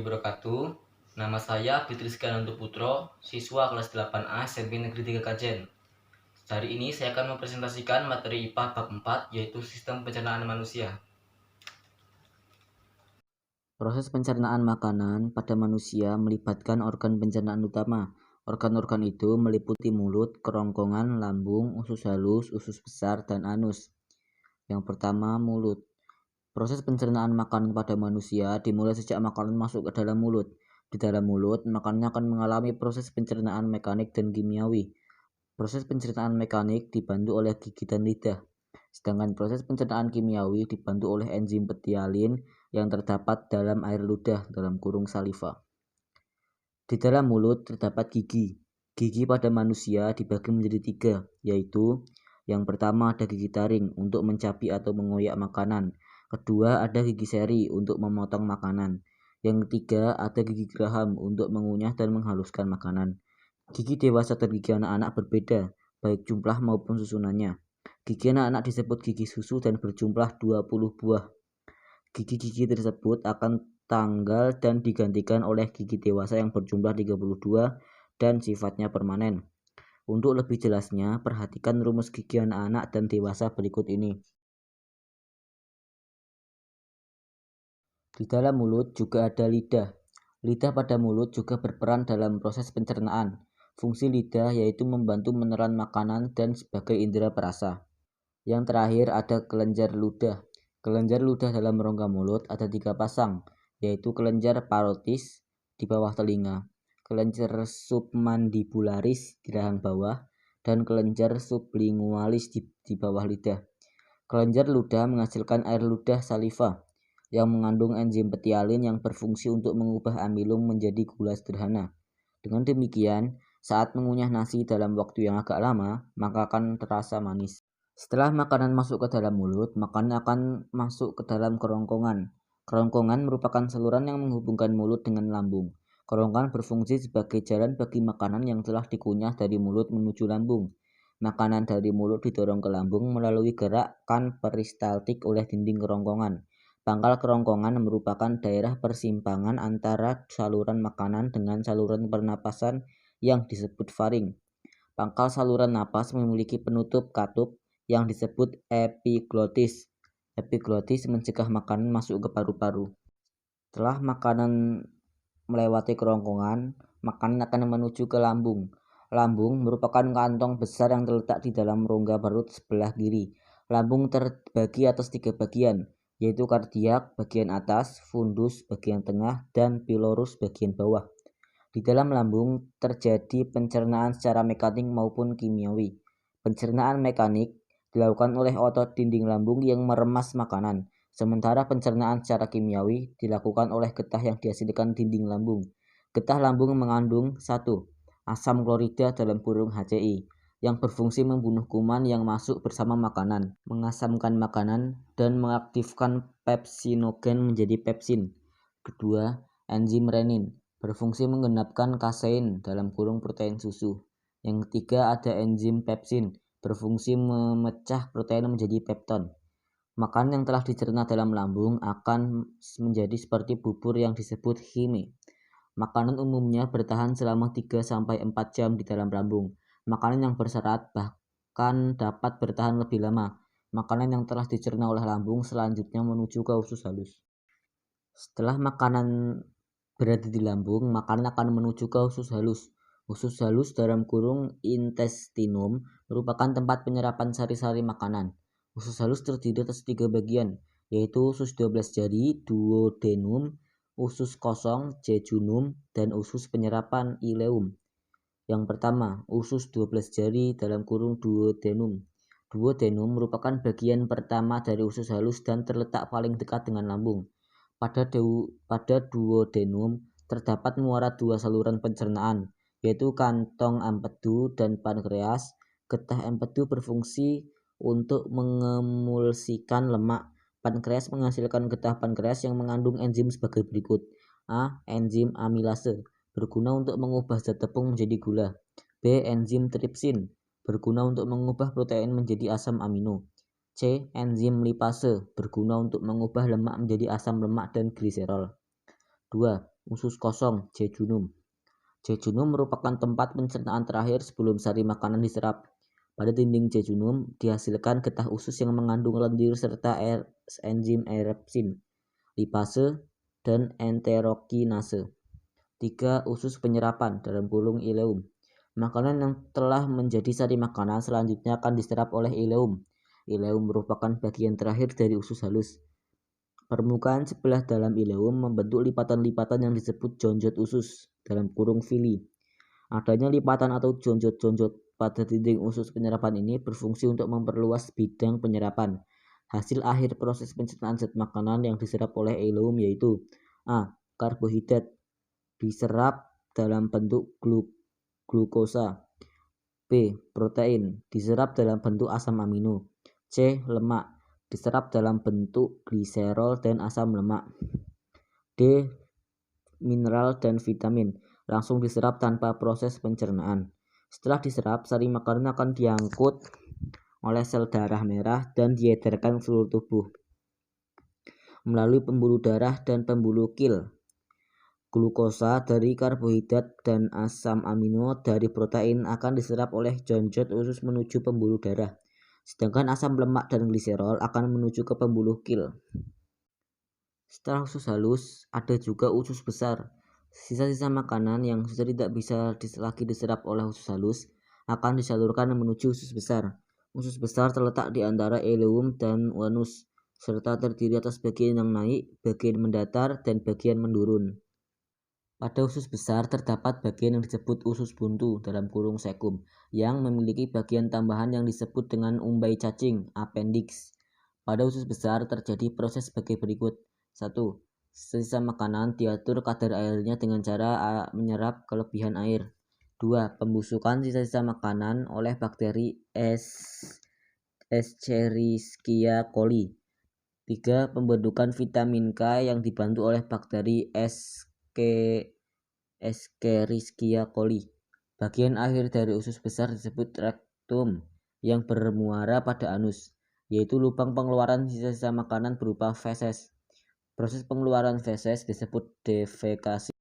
warahmatullahi wabarakatuh. Nama saya Fitri Skananto Putro, siswa kelas 8A SMP Negeri 3 Kajen. Hari ini saya akan mempresentasikan materi IPA bab 4, yaitu sistem pencernaan manusia. Proses pencernaan makanan pada manusia melibatkan organ pencernaan utama. Organ-organ itu meliputi mulut, kerongkongan, lambung, usus halus, usus besar, dan anus. Yang pertama, mulut. Proses pencernaan makanan pada manusia dimulai sejak makanan masuk ke dalam mulut. Di dalam mulut, makanan akan mengalami proses pencernaan mekanik dan kimiawi. Proses pencernaan mekanik dibantu oleh gigi dan lidah, sedangkan proses pencernaan kimiawi dibantu oleh enzim petialin yang terdapat dalam air ludah (saliva). Di dalam mulut terdapat gigi. Gigi pada manusia dibagi menjadi 3, yaitu yang pertama ada gigi taring untuk mencapi atau mengoyak makanan. Kedua ada gigi seri untuk memotong makanan. Yang ketiga ada gigi geraham untuk mengunyah dan menghaluskan makanan. Gigi dewasa dan gigi anak-anak berbeda, baik jumlah maupun susunannya. Gigi anak-anak disebut gigi susu dan berjumlah 20 buah. Gigi-gigi tersebut akan tanggal dan digantikan oleh gigi dewasa yang berjumlah 32 dan sifatnya permanen. Untuk lebih jelasnya, perhatikan rumus gigi anak-anak dan dewasa berikut ini. Di dalam mulut juga ada lidah. Lidah pada mulut juga berperan dalam proses pencernaan. Fungsi lidah yaitu membantu menelan makanan dan sebagai indera perasa. Yang terakhir ada kelenjar ludah. Kelenjar ludah dalam rongga mulut ada 3 pasang, yaitu kelenjar parotis di bawah telinga, kelenjar submandibularis di rahang bawah, dan kelenjar sublingualis di bawah lidah. Kelenjar ludah menghasilkan air ludah saliva yang mengandung enzim petialin yang berfungsi untuk mengubah amilum menjadi gula sederhana. Dengan demikian, saat mengunyah nasi dalam waktu yang agak lama, maka akan terasa manis. Setelah makanan masuk ke dalam mulut, makanan akan masuk ke dalam kerongkongan. Kerongkongan merupakan saluran yang menghubungkan mulut dengan lambung. Kerongkongan berfungsi sebagai jalan bagi makanan yang telah dikunyah dari mulut menuju lambung. Makanan dari mulut didorong ke lambung melalui gerakan peristaltik oleh dinding kerongkongan. Pangkal kerongkongan merupakan daerah persimpangan antara saluran makanan dengan saluran pernapasan yang disebut faring. Pangkal saluran napas memiliki penutup katup yang disebut epiglotis. Epiglotis mencegah makanan masuk ke paru-paru. Setelah makanan melewati kerongkongan, makanan akan menuju ke lambung. Lambung merupakan kantong besar yang terletak di dalam rongga perut sebelah kiri. Lambung terbagi atas 3 bagian, yaitu kardiak bagian atas, fundus bagian tengah, dan pilorus bagian bawah. Di dalam lambung terjadi pencernaan secara mekanik maupun kimiawi. Pencernaan mekanik dilakukan oleh otot dinding lambung yang meremas makanan, sementara pencernaan secara kimiawi dilakukan oleh getah yang dihasilkan dinding lambung. Getah lambung mengandung 1. Asam klorida (HCl) yang berfungsi membunuh kuman yang masuk bersama makanan, mengasamkan makanan, dan mengaktifkan pepsinogen menjadi pepsin. Kedua, enzim renin berfungsi menggenapkan kasein (protein susu). Yang ketiga ada enzim pepsin berfungsi memecah protein menjadi pepton. Makanan yang telah dicerna dalam lambung akan menjadi seperti bubur yang disebut hime. Makanan umumnya bertahan selama 3-4 jam di dalam lambung. Makanan yang berserat bahkan dapat bertahan lebih lama. Makanan yang telah dicerna oleh lambung selanjutnya menuju ke usus halus. Setelah makanan berada di lambung, makanan akan menuju ke usus halus. Usus halus (intestinum) merupakan tempat penyerapan sari-sari makanan. Usus halus terdiri atas 3 bagian, yaitu usus 12 jari (duodenum), usus kosong (jejunum), dan usus penyerapan (ileum). Yang pertama, usus 12 jari (duodenum). Duodenum merupakan bagian pertama dari usus halus dan terletak paling dekat dengan lambung. Pada duodenum terdapat muara 2 saluran pencernaan, yaitu kantong empedu dan pankreas. Getah empedu berfungsi untuk mengemulsikan lemak. Pankreas menghasilkan getah pankreas yang mengandung enzim sebagai berikut. A. Enzim amilase berguna untuk mengubah zat tepung menjadi gula. B. Enzim tripsin berguna untuk mengubah protein menjadi asam amino. C. Enzim lipase berguna untuk mengubah lemak menjadi asam lemak dan gliserol. 2. Usus kosong, jejunum. Jejunum merupakan tempat pencernaan terakhir sebelum sari makanan diserap. Pada dinding jejunum dihasilkan getah usus yang mengandung lendir serta enzim erepsin, lipase, dan enterokinase. 3. Usus penyerapan (ileum). Makanan yang telah menjadi sari makanan selanjutnya akan diserap oleh ileum. Ileum merupakan bagian terakhir dari usus halus. Permukaan sebelah dalam ileum membentuk lipatan-lipatan yang disebut jonjot usus (villi). Adanya lipatan atau jonjot-jonjot pada dinding usus penyerapan ini berfungsi untuk memperluas bidang penyerapan. Hasil akhir proses pencernaan zat makanan yang diserap oleh ileum yaitu A. Karbohidrat diserap dalam bentuk glukosa. B. Protein diserap dalam bentuk asam amino. C. Lemak diserap dalam bentuk gliserol dan asam lemak. D. Mineral dan vitamin langsung diserap tanpa proses pencernaan. Setelah diserap, sari makanan akan diangkut oleh sel darah merah dan diedarkan ke seluruh tubuh melalui pembuluh darah dan pembuluh kil. Glukosa dari karbohidrat dan asam amino dari protein akan diserap oleh jonjot usus menuju pembuluh darah, sedangkan asam lemak dan gliserol akan menuju ke pembuluh kil. Setelah usus halus, ada juga usus besar. Sisa-sisa makanan yang sudah tidak bisa lagi diserap oleh usus halus akan disalurkan menuju usus besar. Usus besar terletak di antara ileum dan anus, serta terdiri atas bagian yang naik, bagian mendatar, dan bagian menurun. Pada usus besar terdapat bagian yang disebut usus buntu (sekum) yang memiliki bagian tambahan yang disebut dengan umbai cacing (appendix). Pada usus besar terjadi proses sebagai berikut. 1. Sisa makanan diatur kadar airnya dengan cara menyerap kelebihan air. 2. Pembusukan sisa-sisa makanan oleh bakteri Escherichia coli. 3. Pembentukan vitamin K yang dibantu oleh bakteri Escherichia coli. Bagian akhir dari usus besar disebut rektum yang bermuara pada anus, yaitu lubang pengeluaran sisa-sisa makanan berupa feses. Proses pengeluaran feses disebut defekasi.